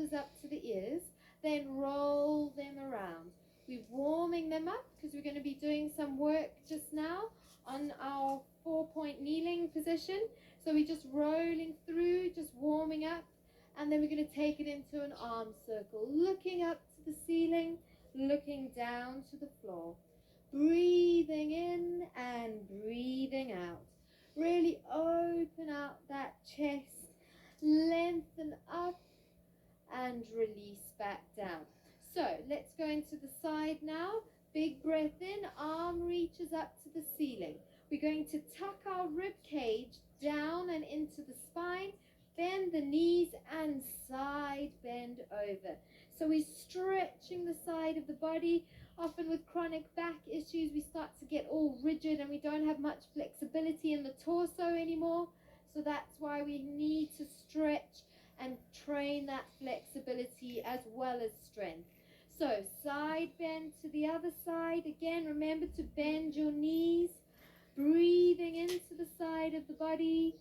shoulders up to the ears, then roll them around. We're warming them up because we're going to be doing some work just now on our 4-point kneeling position. So we're just rolling through, just warming up, and then we're going to take it into an arm circle, looking up to the ceiling, looking down to the floor. Breathing in and breathing out. Really open out that chest, lengthen up and release back down. So let's go into the side now. Big breath in, arm reaches up to the ceiling. We're going to tuck our rib cage down and into the spine, bend the knees and side bend over. So we're stretching the side of the body. Often with chronic back issues, we start to get all rigid and we don't have much flexibility in the torso anymore. So that's why we need to stretch and train that flexibility as well as strength. So side bend to the other side. Again, remember to bend your knees, breathing into the side of the body,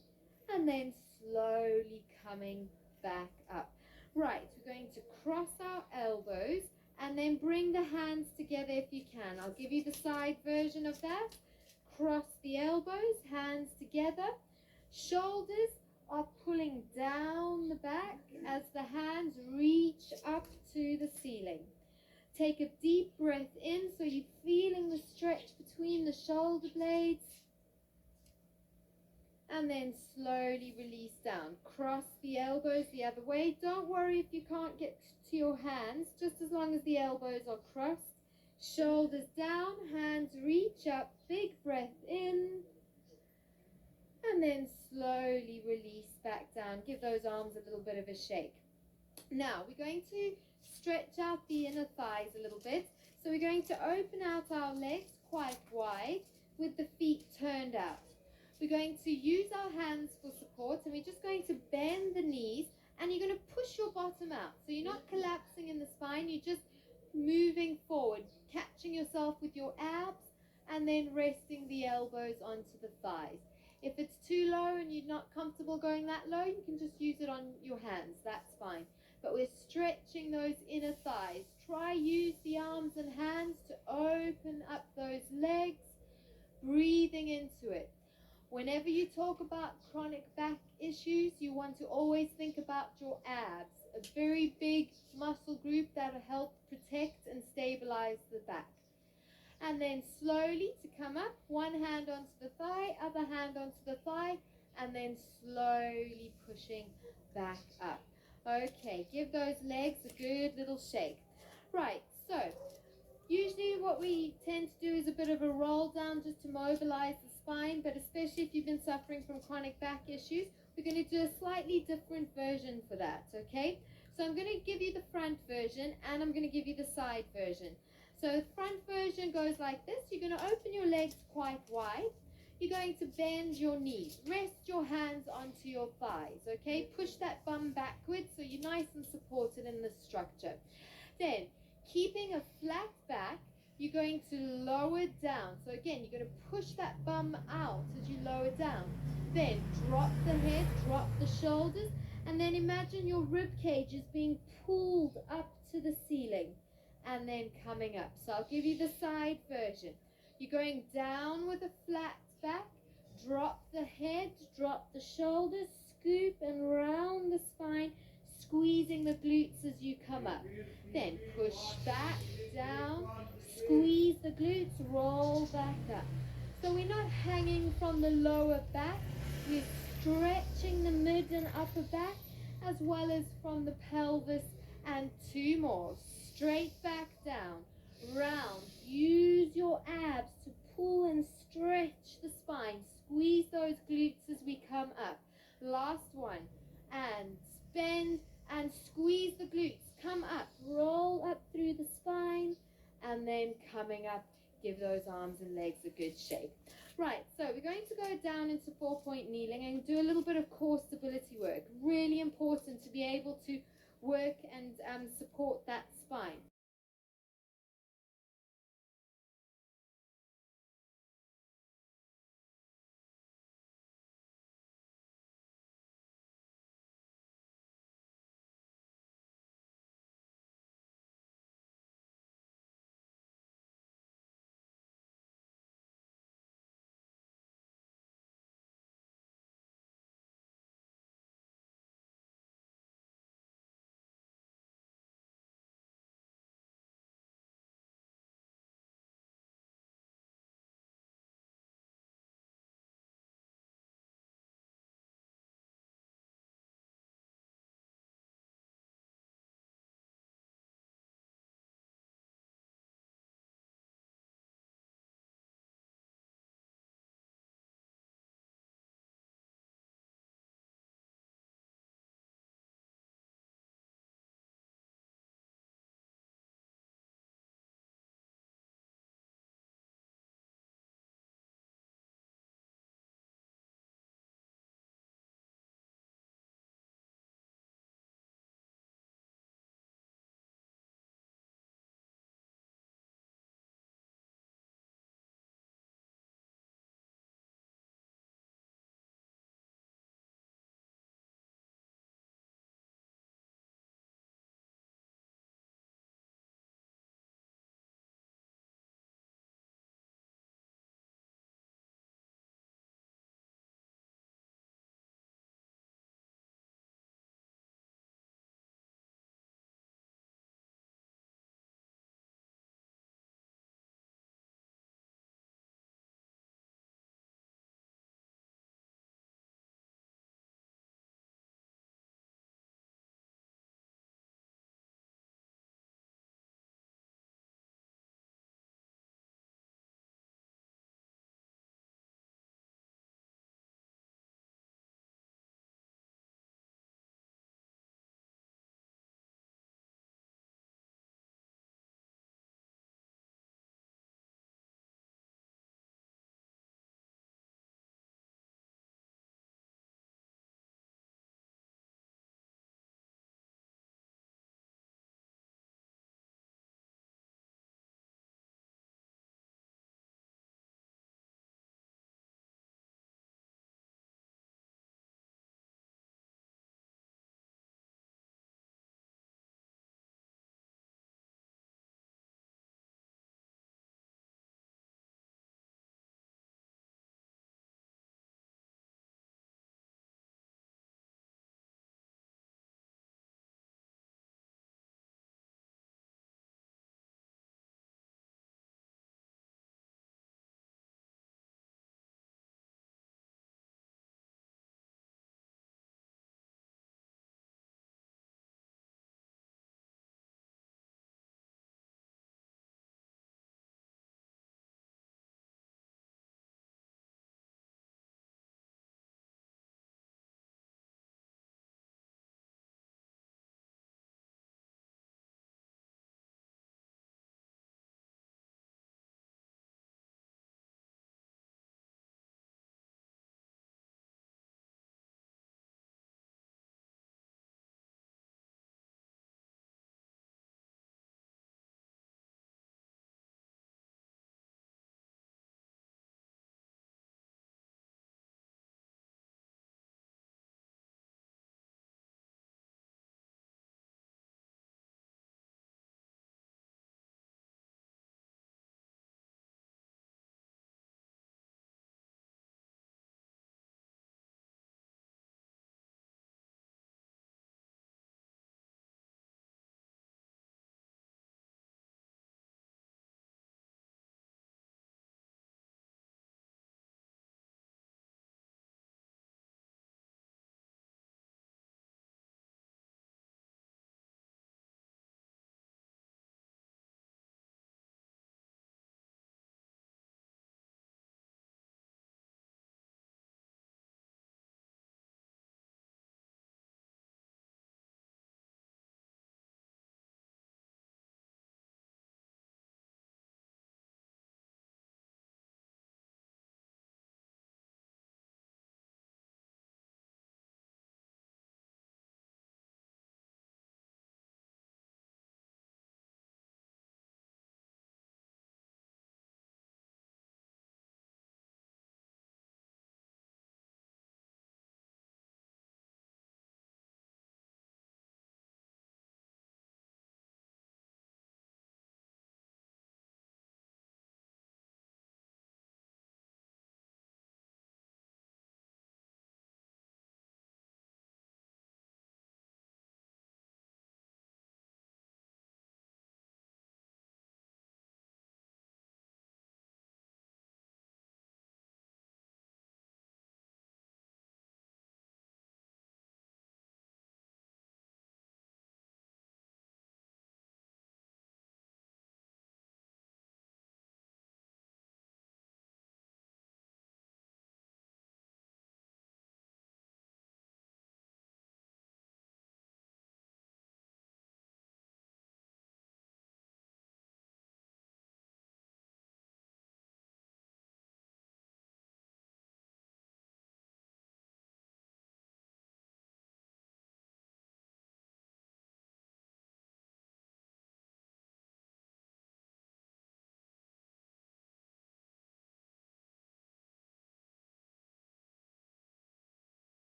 and then slowly coming back up. Right, we're going to cross our elbows and then bring the hands together if you can. I'll give you the side version of that. Cross the elbows, hands together. Shoulders are pulling down the back as the hands reach up to the ceiling. Take a deep breath in so you're feeling the stretch between the shoulder blades. And then slowly release down. Cross the elbows the other way. Don't worry if you can't get to your hands, just as long as the elbows are crossed. Shoulders down, hands reach up, big breath in. And then slowly release back down. Give those arms a little bit of a shake. Now we're going to stretch out the inner thighs a little bit. So we're going to open out our legs quite wide with the feet turned out. We're going to use our hands for support, and we're just going to bend the knees, and you're going to push your bottom out. So you're not collapsing in the spine, you're just moving forward, catching yourself with your abs, and then resting the elbows onto the thighs. If it's too low and you're not comfortable going that low, you can just use it on your hands, that's fine. But we're stretching those inner thighs. Try use the arms and hands to open up those legs, breathing into it. Whenever you talk about chronic back issues, you want to always think about your abs, a very big muscle group that will help protect and stabilize the back. And then slowly to come up, one hand onto the thigh, other hand onto the thigh, and then slowly pushing back up. Okay, give those legs a good little shake. Right, so usually what we tend to do is a bit of a roll down just to mobilize the spine, but especially if you've been suffering from chronic back issues, we're going to do a slightly different version for that, okay? So I'm going to give you the front version and I'm going to give you the side version. So the front version goes like this. You're going to open your legs quite wide. You're going to bend your knees. Rest your hands onto your thighs, okay? Push that bum backwards so you're nice and supported in the structure. Then, keeping a flat back, you're going to lower down. So again, you're going to push that bum out as you lower down. Then drop the head, drop the shoulders, and then imagine your rib cage is being pulled up to the ceiling and then coming up. So I'll give you the side version. You're going down with a flat back, drop the head, drop the shoulders, scoop and round the spine, squeezing the glutes as you come up. Then push back, down, squeeze the glutes, roll back up. So we're not hanging from the lower back, we're stretching the mid and upper back as well as from the pelvis. And two more. Straight back down, round. Use your abs to pull and stretch the spine. Squeeze those glutes as we come up. Last one. And bend and squeeze the glutes. Come up, roll up through the spine, and then coming up, give those arms and legs a good shake. Right, so we're going to go down into 4-point kneeling and do a little bit of core stability work. Really important to be able to work and support that spine.